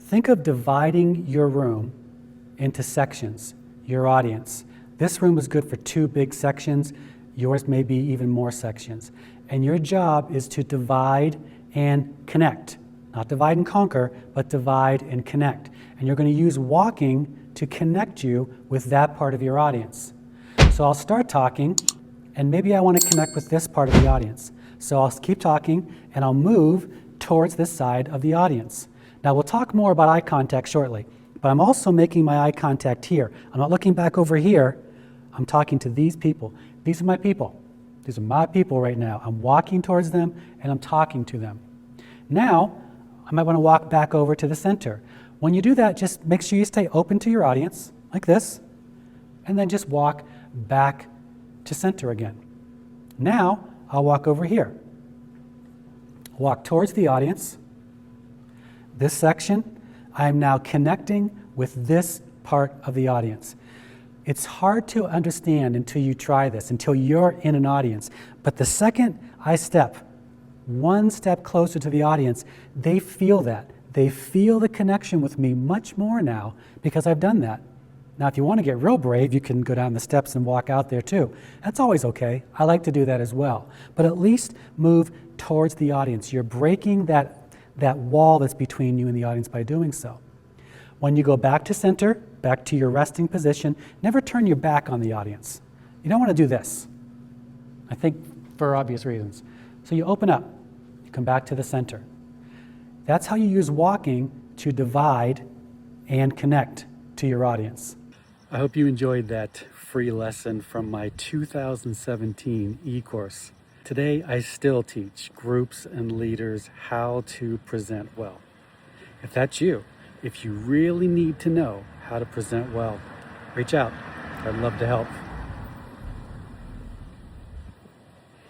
Think of dividing your room into sections, your audience. This room is good for 2 big sections. Yours may be even more sections. And your job is to divide and connect. Not divide and conquer, but divide and connect. And you're going to use walking to connect you with that part of your audience. So I'll start talking, and maybe I want to connect with this part of the audience. So I'll keep talking, and I'll move towards this side of the audience. Now we'll talk more about eye contact shortly, but I'm also making my eye contact here. I'm not looking back over here. I'm talking to these people. These are my people. These are my people right now. I'm walking towards them, and I'm talking to them. Now, I might want to walk back over to the center. When you do that, just make sure you stay open to your audience, like this, and then just walk back to center again. Now, I'll walk over here. Walk towards the audience. This section, I'm now connecting with this part of the audience. It's hard to understand until you try this, until you're in an audience. But the second I step one step closer to the audience, they feel that. They feel the connection with me much more now because I've done that. Now, if you want to get real brave, you can go down the steps and walk out there too. That's always okay. I like to do that as well. But at least move towards the audience. You're breaking that wall that's between you and the audience by doing so. When you go back to center, back to your resting position, never turn your back on the audience. You don't want to do this, I think for obvious reasons. So you open up, you come back to the center. That's how you use walking to divide and connect to your audience. I hope you enjoyed that free lesson from my 2017 e-course. Today, I still teach groups and leaders how to present well. If that's you, if you really need to know how to present well, reach out. I'd love to help.